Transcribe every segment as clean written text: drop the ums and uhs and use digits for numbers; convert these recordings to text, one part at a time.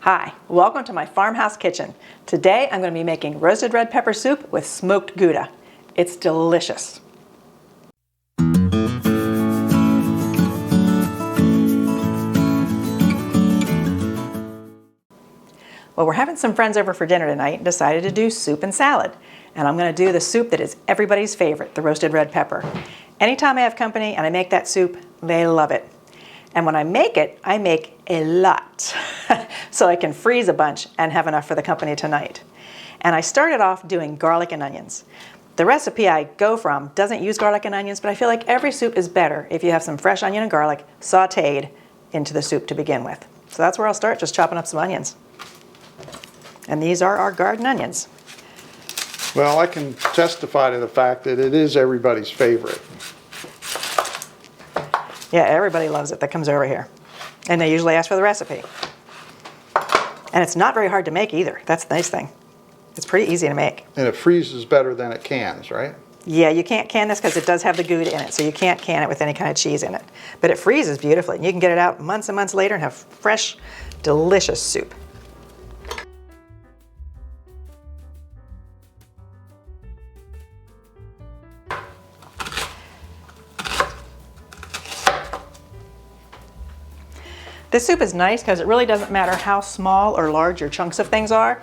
Hi, welcome to my farmhouse kitchen. Today I'm going to be making roasted red pepper soup with smoked Gouda. It's delicious. Well, we're having some friends over for dinner tonight and decided to do soup and salad. And I'm going to do the soup that is everybody's favorite, the roasted red pepper. Anytime I have company and I make that soup, they love it. And when I make a lot, so I can freeze a bunch and have enough for the company tonight. And I started off doing garlic and onions. The recipe I go from doesn't use garlic and onions, but I feel like every soup is better if you have some fresh onion and garlic sautéed into the soup to begin with. So that's where I'll start, just chopping up some onions. And these are our garden onions. Well, I can testify to the fact that it is everybody's favorite. Yeah, everybody loves it that comes over here. And they usually ask for the recipe. And it's not very hard to make either. That's the nice thing. It's pretty easy to make. And it freezes better than it cans, right? Yeah, you can't can this because it does have the Gouda in it, so you can't can it with any kind of cheese in it. But it freezes beautifully, and you can get it out months and months later and have fresh, delicious soup. This soup is nice because it really doesn't matter how small or large your chunks of things are,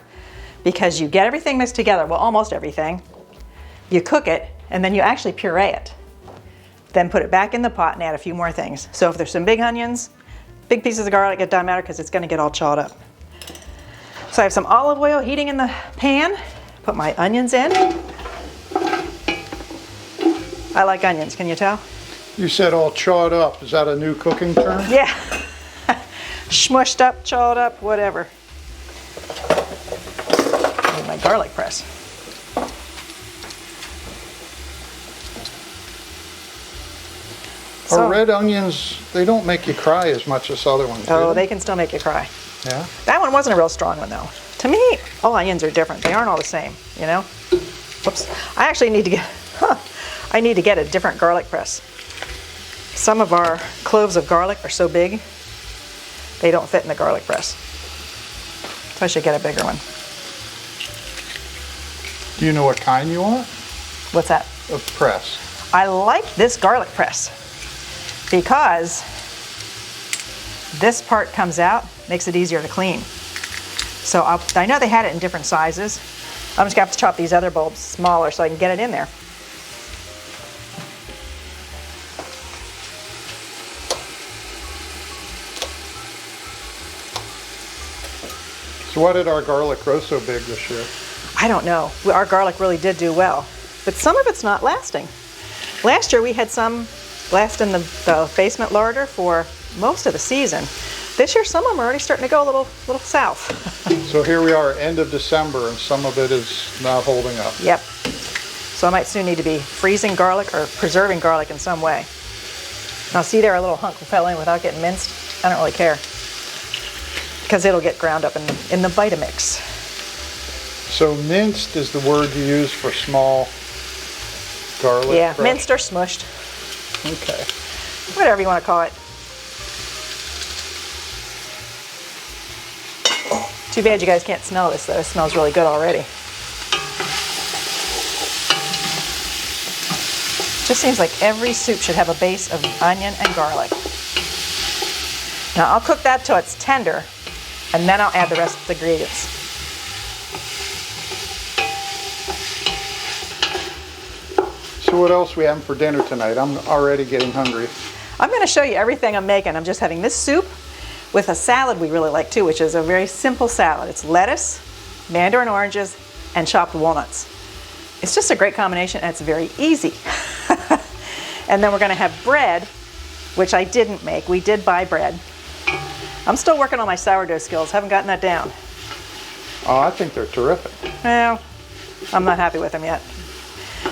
because you get everything mixed together, well, almost everything. You cook it, and then you actually puree it. Then put it back in the pot and add a few more things. So if there's some big onions, big pieces of garlic, it doesn't matter because it's going to get all chawed up. So I have some olive oil heating in the pan. Put my onions in. I like onions, can you tell? You said all chawed up. Is that a new cooking term? Yeah. Smushed up, chawed up, whatever. Need my garlic press. Our red onions, they don't make you cry as much as other ones do. Oh, they can still make you cry. Yeah? That one wasn't a real strong one though. To me, all onions are different. They aren't all the same, you know? Whoops. I actually need to get a different garlic press. Some of our cloves of garlic are so big, they don't fit in the garlic press. So I should get a bigger one. Do you know what kind you want? What's that? Of press. I like this garlic press because this part comes out, makes it easier to clean. So I know they had it in different sizes. I'm just gonna have to chop these other bulbs smaller so I can get it in there. So why did our garlic grow so big this year? I don't know. Our garlic really did do well, but some of it's not lasting. Last year we had some last in the basement larder for most of the season. This year some of them are already starting to go a little south. So here we are, end of December, and some of it is not holding up. Yep. So I might soon need to be freezing garlic or preserving garlic in some way. Now see there, a little hunk fell in without getting minced. I don't really care, because it'll get ground up in the Vitamix. So minced is the word you use for small garlic? Yeah, crushed? minced or smushed. Okay. Whatever you want to call it. Too bad you guys can't smell this though. It smells really good already. Just seems like every soup should have a base of onion and garlic. Now I'll cook that till it's tender, and then I'll add the rest of the ingredients. So what else we having for dinner tonight? I'm already getting hungry. I'm going to show you everything I'm making. I'm just having this soup with a salad we really like too, which is a very simple salad. It's lettuce, mandarin oranges, and chopped walnuts. It's just a great combination, and it's very easy. And then we're going to have bread, which I didn't make. We did buy bread. I'm still working on my sourdough skills. Haven't gotten that down. Oh, I think they're terrific. Well, I'm not happy with them yet.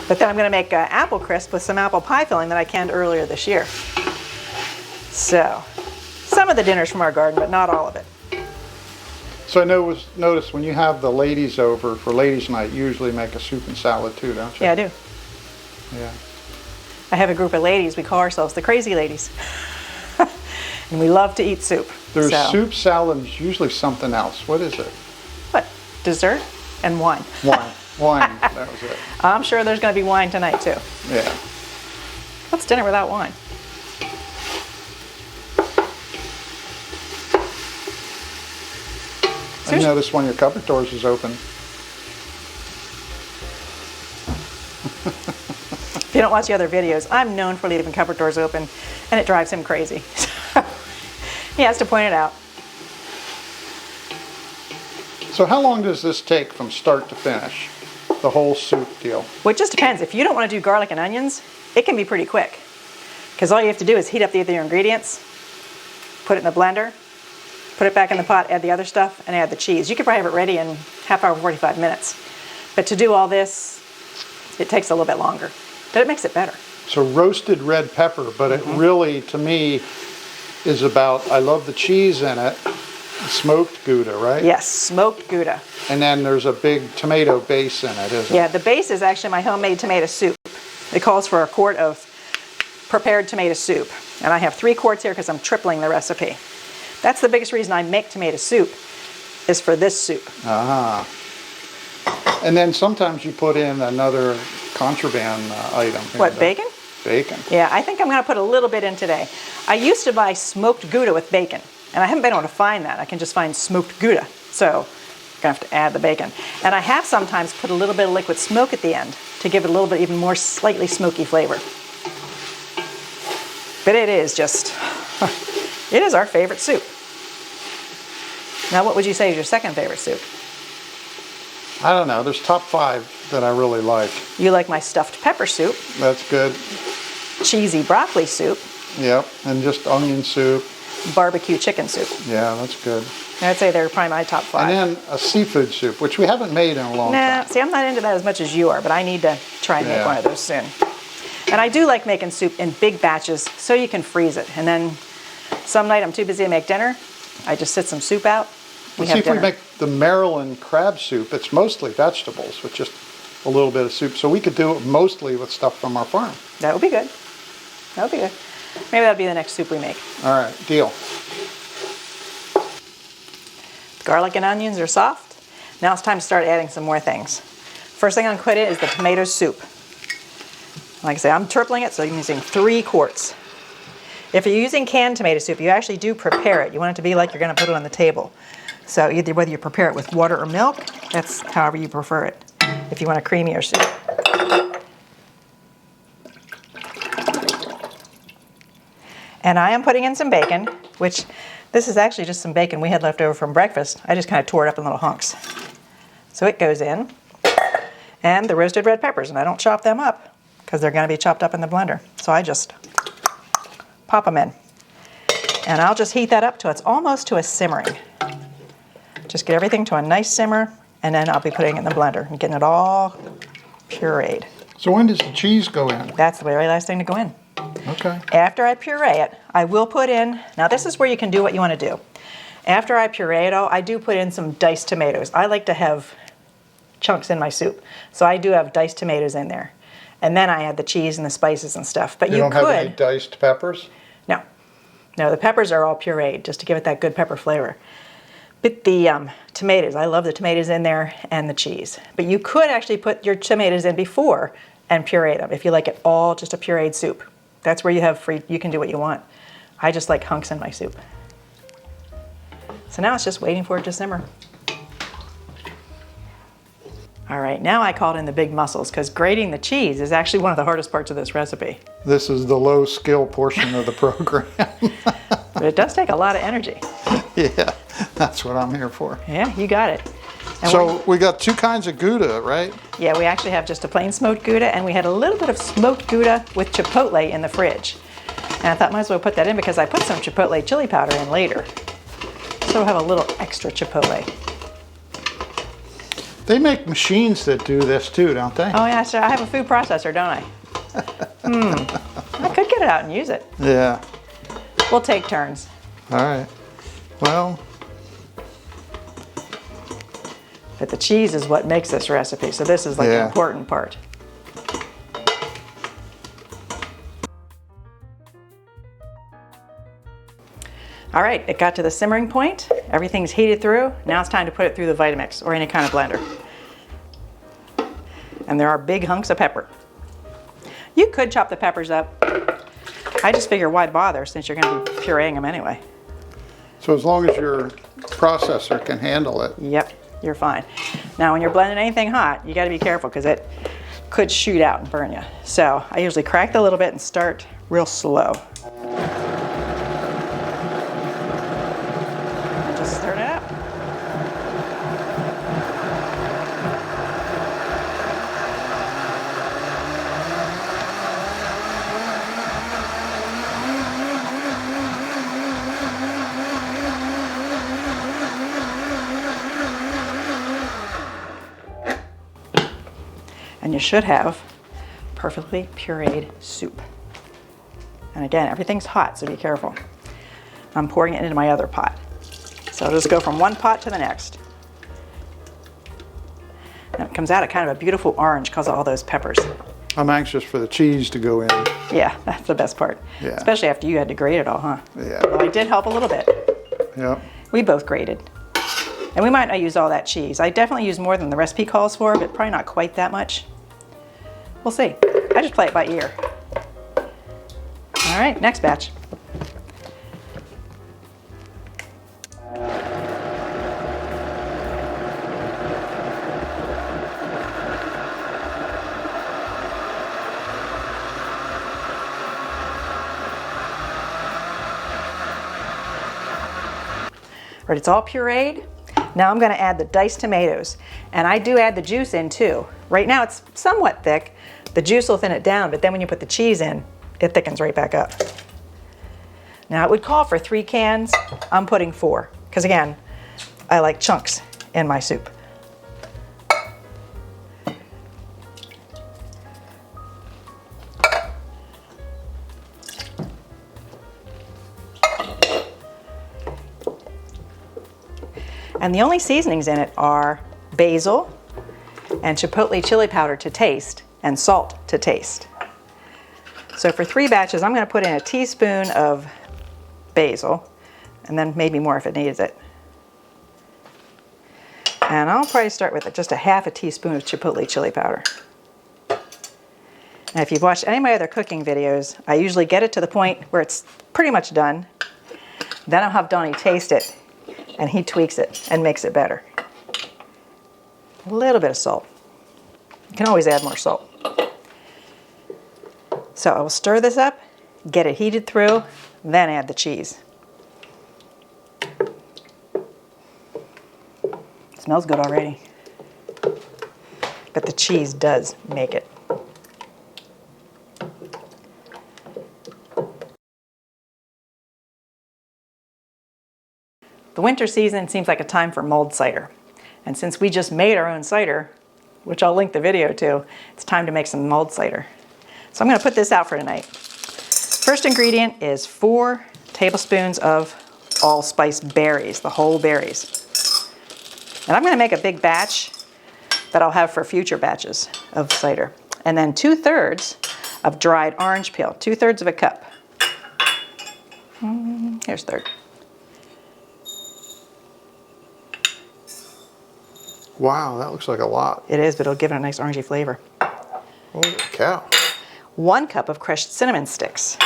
But then I'm going to make apple crisp with some apple pie filling that I canned earlier this year. So, some of the dinner's from our garden, but not all of it. So I notice when you have the ladies over for ladies' night, you usually make a soup and salad too, don't you? Yeah, I do. Yeah. I have a group of ladies. We call ourselves the Crazy Ladies. And we love to eat soup. There's So, soup, salad, and usually something else. What is it? What? Dessert and wine. Wine. Wine, that was it. I'm sure there's going to be wine tonight too. Yeah. What's dinner without wine? I noticed one of your cupboard doors is open. If you don't watch the other videos, I'm known for leaving cupboard doors open, and it drives him crazy. He has to point it out. So how long does this take from start to finish? The whole soup deal? Well, it just depends. If you don't want to do garlic and onions, it can be pretty quick. Because all you have to do is heat up the other ingredients, put it in the blender, put it back in the pot, add the other stuff, and add the cheese. You could probably have it ready in half hour, 45 minutes. But to do all this, it takes a little bit longer. But it makes it better. So roasted red pepper, but it really, to me, is about, I love the cheese in it, smoked Gouda, right? Yes, smoked Gouda. And then there's a big tomato base in it, isn't it? Yeah, the base is actually my homemade tomato soup. It calls for a quart of prepared tomato soup. And I have 3 quarts here because I'm tripling the recipe. That's the biggest reason I make tomato soup, is for this soup. Ah. And then sometimes you put in another contraband item. What, bacon? Bacon. Yeah, I think I'm going to put a little bit in today. I used to buy smoked Gouda with bacon, and I haven't been able to find that. I can just find smoked Gouda, so I'm going to have to add the bacon. And I have sometimes put a little bit of liquid smoke at the end to give it a little bit even more slightly smoky flavor. But it is just, it is our favorite soup. Now, what would you say is your second favorite soup? I don't know. There's top 5 that I really like. You like my stuffed pepper soup, That's good. cheesy broccoli soup, Yep. And just onion soup. barbecue chicken soup. Yeah, that's good. I'd say they're probably my top 5. And then a seafood soup, which we haven't made in a long Nah, time. see, I'm not into that as much as you are, but I need to try and make Yeah. one of those soon. And I do like making soup in big batches so you can freeze it. And then some night I'm too busy to make dinner, I just sit some soup out. Let's see if we make the Maryland crab soup. It's mostly vegetables with just a little bit of soup. So we could do it mostly with stuff from our farm. That would be good. That would be good. Maybe that'll be the next soup we make. All right, deal. Garlic and onions are soft. Now it's time to start adding some more things. First thing I'm going to put in is the tomato soup. Like I say, I'm tripling it, so I'm using 3 quarts. If you're using canned tomato soup, you actually do prepare it. You want it to be like you're going to put it on the table. So either whether you prepare it with water or milk, that's however you prefer it. If you want a creamier soup. And I am putting in some bacon, which this is actually just some bacon we had left over from breakfast. I just kind of tore it up in little hunks. So it goes in. And the roasted red peppers, and I don't chop them up because they're going to be chopped up in the blender. So I just pop them in. And I'll just heat that up till it's almost to a simmering. Just get everything to a nice simmer, and then I'll be putting it in the blender and getting it all pureed. So when does the cheese go in? That's the very last thing to go in. Okay. After I puree it, I will put in, now this is where you can do what you want to do. After I puree it all, I do put in some diced tomatoes. I like to have chunks in my soup, so I do have diced tomatoes in there. And then I add the cheese and the spices and stuff. But You don't have any diced peppers? No. No, the peppers are all pureed just to give it that good pepper flavor. But the tomatoes, I love the tomatoes in there and the cheese. But you could actually put your tomatoes in before and puree them if you like it all just a pureed soup. That's where you have free, you can do what you want. I just like hunks in my soup. So now it's just waiting for it to simmer. All right, now I called in the big muscles because grating the cheese is actually one of the hardest parts of this recipe. This is the low skill portion of the program. But it does take a lot of energy. Yeah, that's what I'm here for. Yeah, you got it. And So we got 2 kinds of Gouda, right? yeah, we actually have just a plain smoked Gouda, and we had a little bit of smoked Gouda with chipotle in the fridge. And I thought might as well put that in because I put some chipotle chili powder in later. So we'll have a little extra chipotle. They make machines that do this too, don't they? Oh yeah, so I have a food processor, don't I? I could get it out and use it. Yeah. We'll take turns. All right. Well, But the cheese is what makes this recipe, so this is like the Yeah. important part. All right, it got to the simmering point. Everything's heated through. Now it's time to put it through the Vitamix or any kind of blender. And there are big hunks of pepper. You could chop the peppers up. I just figure why bother since you're going to be pureeing them anyway. So as long as your processor can handle it. Yep, you're fine. Now when you're blending anything hot, you got to be careful because it could shoot out and burn you. So I usually crack a little bit and start real slow. And just stir it up. And you should have perfectly pureed soup. And again, everything's hot, so be careful. I'm pouring it into my other pot. So I'll just go from one pot to the next. And it comes out a kind of a beautiful orange because of all those peppers. I'm anxious for the cheese to go in. Yeah, that's the best part. Yeah. Especially after you had to grate it all, huh? Yeah. Well, I did help a little bit. Yep. We both grated. And we might not use all that cheese. I definitely use more than the recipe calls for, but probably not quite that much. We'll see. I just play it by ear. All right, next batch. Right, it's all pureed. Now I'm going to add the diced tomatoes, and I do add the juice in too. Right now it's somewhat thick. The juice will thin it down, but then when you put the cheese in, it thickens right back up. Now it would call for 3 cans. I'm putting 4, because again, I like chunks in my soup. And the only seasonings in it are basil and chipotle chili powder to taste and salt to taste. So for 3 batches, I'm going to put in a teaspoon of basil and then maybe more if it needs it. And I'll probably start with just a half a teaspoon of chipotle chili powder. And if you've watched any of my other cooking videos, I usually get it to the point where it's pretty much done. Then I'll have Donnie taste it, and he tweaks it and makes it better. A little bit of salt. You can always add more salt. So I will stir this up, get it heated through, then add the cheese. It smells good already. But the cheese does make it. The winter season seems like a time for mulled cider. And since we just made our own cider, which I'll link the video to, it's time to make some mulled cider. So I'm going to put this out for tonight. First ingredient is 4 tablespoons of allspice berries, the whole berries. And I'm going to make a big batch that I'll have for future batches of cider. And then 2/3 of dried orange peel, 2/3 of a cup. Here's 1/3. Wow, that looks like a lot. It is, but it'll give it a nice orangey flavor. Holy cow. 1 cup of crushed cinnamon sticks.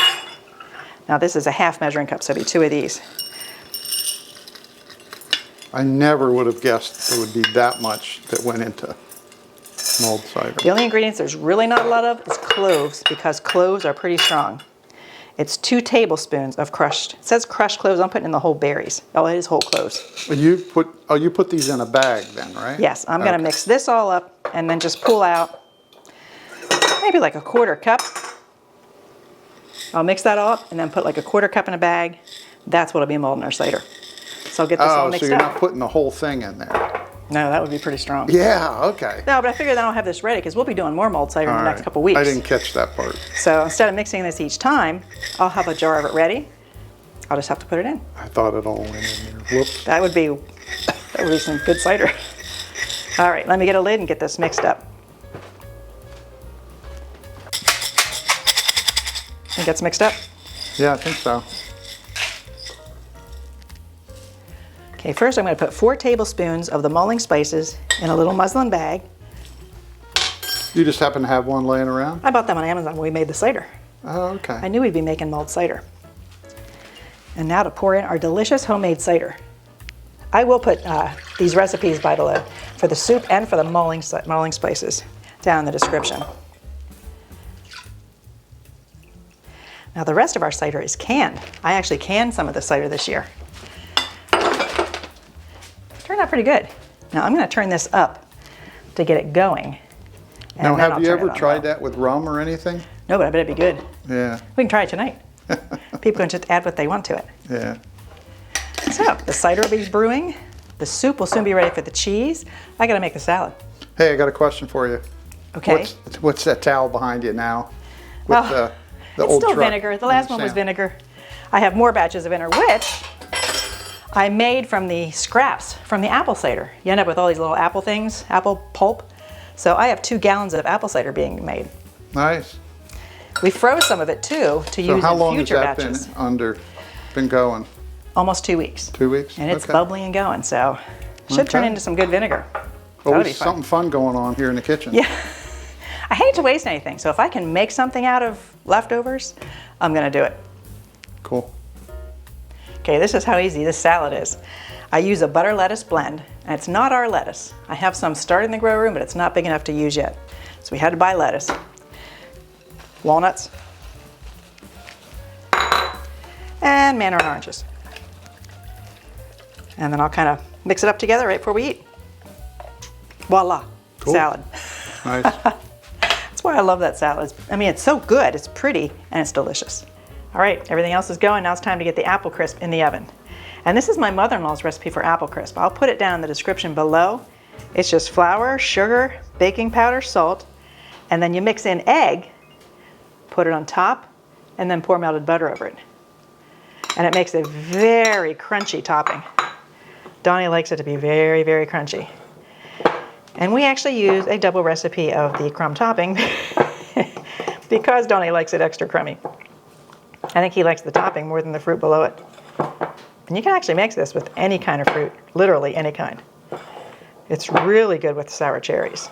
Now this is a half measuring cup, so it'll be 2 of these. I never would have guessed there would be that much that went into mulled cider. The only ingredients there's really not a lot of is cloves, because cloves are pretty strong. It's 2 tablespoons of crushed. It says crushed cloves. I'm putting in the whole berries. Oh, it is whole cloves. You put these in a bag then, right? Yes, I'm going to mix this all up and then just pull out maybe like a 1/4 cup. I'll mix that all up and then put like a 1/4 cup in a bag. That's what'll be molding our cider. So I'll get this all mixed so you're up. not putting the whole thing in there. No, that would be pretty strong. Yeah, okay. No, but I figured then I'll have this ready because we'll be doing more mulled cider in the next couple weeks. I didn't catch that part. So instead of mixing this each time, I'll have a jar of it ready. I'll just have to put it in. I thought it all went in there. Whoops. That would be some good cider. All right, let me get a lid and get this mixed up. Think that's mixed up? Yeah, I think so. Okay, first I'm going to put 4 tablespoons of the mulling spices in a little muslin bag. You just happen to have one laying around? I bought them on Amazon when we made the cider. Oh, okay. I knew we'd be making mulled cider. And now to pour in our delicious homemade cider. I will put these recipes, by the way, for the soup and for the mulling spices down in the description. Now the rest of our cider is canned. I actually canned some of the cider this year. Turned out pretty good. Now I'm going to turn this up to get it going. Now, have you ever tried that with rum or anything? No, but I bet it'd be good. Yeah. We can try it tonight. People can just add what they want to it. Yeah. So the cider will be brewing. The soup will soon be ready for the cheese. I got to make the salad. Hey, I got a question for you. Okay. What's that towel behind you now? With Well, the it's old still truck vinegar. The last one was Sam. vinegar. I have more batches of vinegar, which I made from the scraps from the apple cider. You end up with all these little apple things, apple pulp. So I have 2 gallons of apple cider being made. Nice. We froze some of it too to use how in long has future that batches. been going? Almost 2 weeks. 2 weeks? And it's Okay. bubbly and going, so should turn Okay. into some good vinegar. Well, That'll there's be fun. something fun going on here in the kitchen. Yeah. I hate to waste anything, so if I can make something out of leftovers, I'm gonna do it. Cool. Okay, this is how easy this salad is. I use a butter lettuce blend, and it's not our lettuce. I have some started in the grow room, but it's not big enough to use yet. So we had to buy lettuce. Walnuts. And mandarin oranges. And then I'll kind of mix it up together right before we eat. Voila, Cool. salad. Nice. That's why I love that salad. I mean, it's so good, it's pretty, and it's delicious. All right, everything else is going. Now it's time to get the apple crisp in the oven. And this is my mother-in-law's recipe for apple crisp. I'll put it down in the description below. It's just flour, sugar, baking powder, salt, and then you mix in egg, put it on top, and then pour melted butter over it. And it makes a very crunchy topping. Donnie likes it to be very, very crunchy. And we actually use a double recipe of the crumb topping because Donnie likes it extra crummy. I think he likes the topping more than the fruit below it. And you can actually mix this with any kind of fruit, literally any kind. It's really good with sour cherries.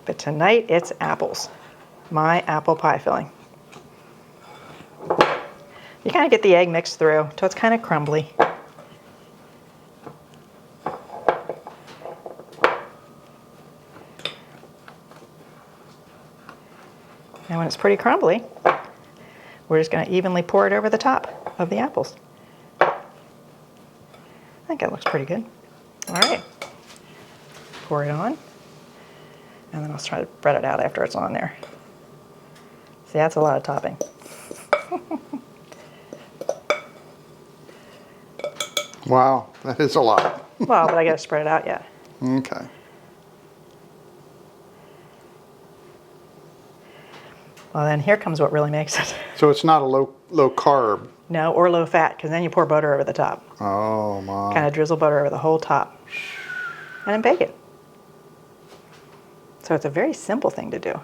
But tonight it's apples. My apple pie filling. You kind of get the egg mixed through till it's kind of crumbly. And when it's pretty crumbly, we're just going to evenly pour it over the top of the apples. I think that looks pretty good. All right. Pour it on. And then I'll try to spread it out after it's on there. See, that's a lot of topping. Wow, that is a lot. Well, but I got to spread it out yet. Okay. Well, then here comes what really makes it. So it's not a low carb. No, or low fat, because then you pour butter over the top. Oh my. Kind of drizzle butter over the whole top. And then bake it. So it's a very simple thing to do.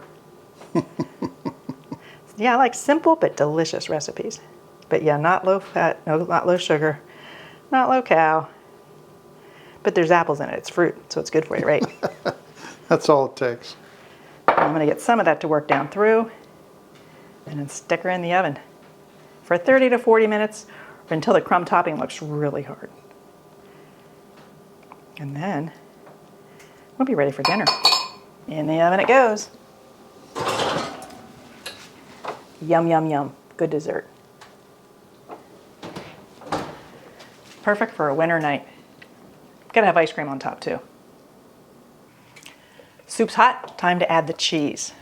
Yeah, I like simple but delicious recipes. But yeah, not low fat, no, not low sugar, not low cal. But there's apples in it. It's fruit, so it's good for you, right? That's all it takes. I'm going to get some of that to work down through and then stick her in the oven for 30 to 40 minutes until the crumb topping looks really hard. And then we'll be ready for dinner. In the oven it goes. Yum, yum, yum. Good dessert. Perfect for a winter night. Gotta have ice cream on top too. Soup's hot, time to add the cheese.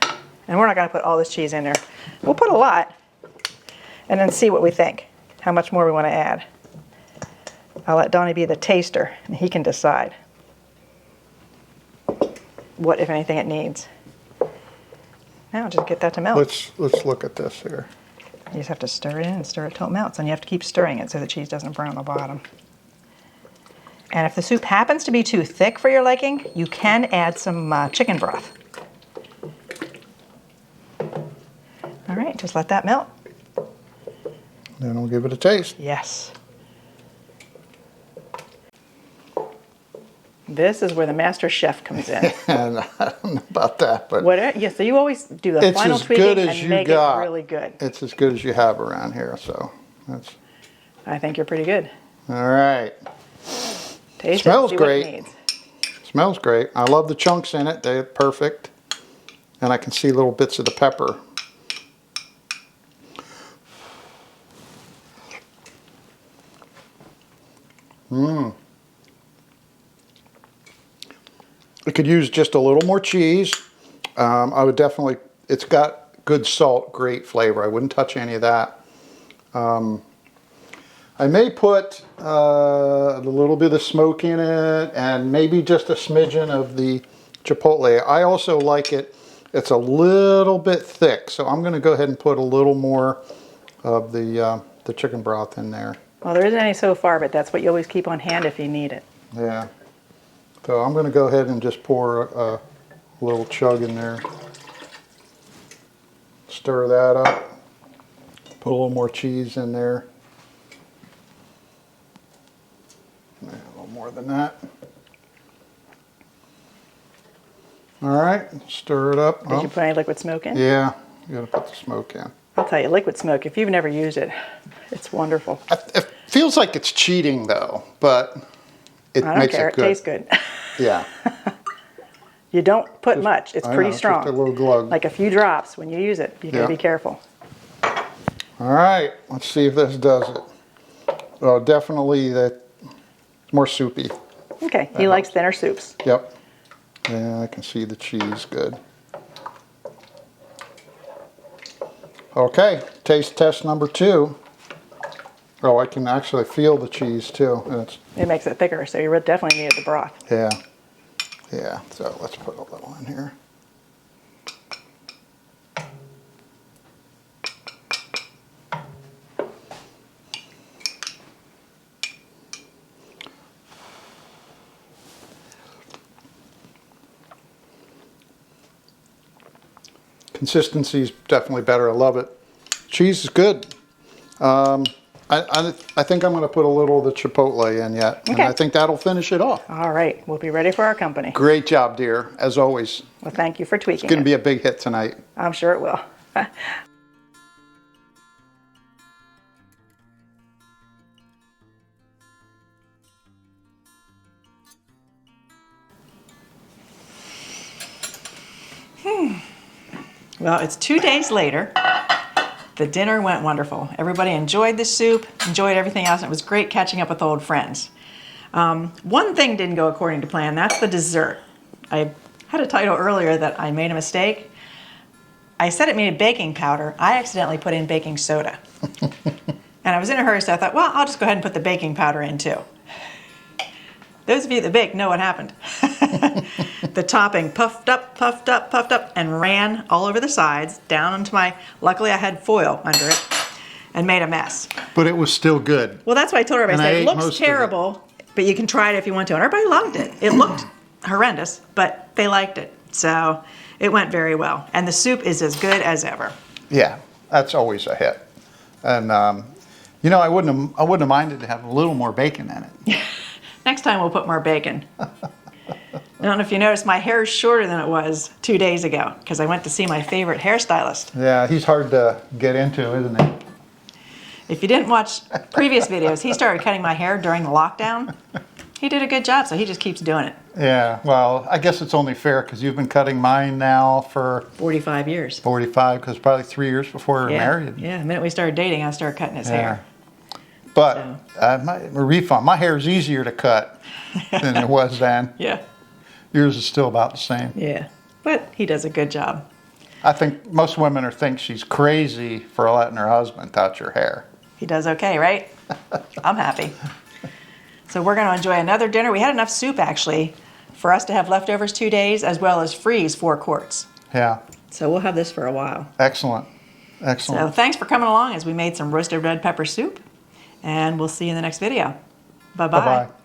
And we're not gonna put all this cheese in there. We'll put a lot and then see what we think, how much more we wanna add. I'll let Donnie be the taster and he can decide what, if anything, it needs. Now just get that to melt. Let's look at this here. You just have to stir it in and stir it till it melts, and you have to keep stirring it so the cheese doesn't burn on the bottom. And if the soup happens to be too thick for your liking, you can add some chicken broth. All right, just let that melt. Then we'll give it a taste. Yes. This is where the master chef comes in. And I don't know about that, but Yeah, so you always do the it's final as tweaking good as and you make got. it really good. It's as good as you have around here, so that's I think you're pretty good. all right. Taste Smells it, see great. what it needs. Smells great. I love the chunks in it. They're perfect. And I can see little bits of the pepper. It could use just a little more cheese. I would definitely, it's got good salt, great flavor. I wouldn't touch any of that. I may put a little bit of smoke in it and maybe just a smidgen of the chipotle. I also like it, it's a little bit thick, so I'm going to go ahead and put a little more of the chicken broth in there. Well, there isn't any so far, but that's what you always keep on hand if you need it. Yeah. So I'm going to go ahead and just pour a little chug in there. Stir that up. Put a little more cheese in there. A little more than that. All right, stir it up. Did you put any liquid smoke in? Yeah, you gotta put the smoke in. I'll tell you, liquid smoke, if you've never used it, it's wonderful. It feels like it's cheating though, but it I don't makes care, it good. it tastes good. Yeah. You don't put much, it's pretty strong. Just a little glug. Like a few drops when you use it. You gotta be careful. All right, let's see if this does it. Well, definitely that more soupy. Okay, he likes thinner soups. Yep. Yeah, I can see the cheese good. Okay, taste test number 2. Oh, I can actually feel the cheese too. And It makes it thicker, so you definitely needed the broth. yeah. Yeah, so let's put a little in here. Consistency is definitely better. I love it. Cheese is good. I think I'm going to put a little of the chipotle in yet, and Okay. I think that'll finish it off. All right, we'll be ready for our company. Great job, dear, as always. Well, thank you for tweaking It's going to it. be a big hit tonight. I'm sure it will. Well, it's 2 days later. The dinner went wonderful. Everybody enjoyed the soup, enjoyed everything else, and it was great catching up with old friends. One thing didn't go according to plan, that's the dessert. I had a title earlier that I made a mistake. I said it needed baking powder. I accidentally put in baking soda. And I was in a hurry, so I thought, well, I'll just go ahead and put the baking powder in too. Those of you that bake know what happened. The topping puffed up, puffed up, puffed up, and ran all over the sides, down onto my, luckily I had foil under it, and made a mess. But it was still good. Well, that's why I told everybody, I And I said, ate it most looks of it. terrible, but you can try it if you want to. And everybody loved it. It looked horrendous, but they liked it. So it went very well. And the soup is as good as ever. Yeah, that's always a hit. And you know, I wouldn't have minded to have a little more bacon in it. Next time we'll put more bacon. I don't know if you noticed, my hair is shorter than it was 2 days ago because I went to see my favorite hairstylist. Yeah, he's hard to get into, isn't he? If you didn't watch previous videos, he started cutting my hair during the lockdown. He did a good job, so he just keeps doing it. Yeah, well, I guess it's only fair because you've been cutting mine now for 45 years. 45, because probably 3 years before we were married. Yeah, the minute we started dating, I started cutting his hair. But my refund, my hair is easier to cut than it was then. Yeah. Yours is still about the same. Yeah, but he does a good job. I think most women think she's crazy for letting her husband touch her hair. He does okay, right? I'm happy. So we're going to enjoy another dinner. We had enough soup, actually, for us to have leftovers 2 days, as well as freeze 4 quarts. Yeah. So we'll have this for a while. Excellent. So Excellent. thanks for coming along as we made some roasted red pepper soup, and we'll see you in the next video. Bye-bye. Bye-bye.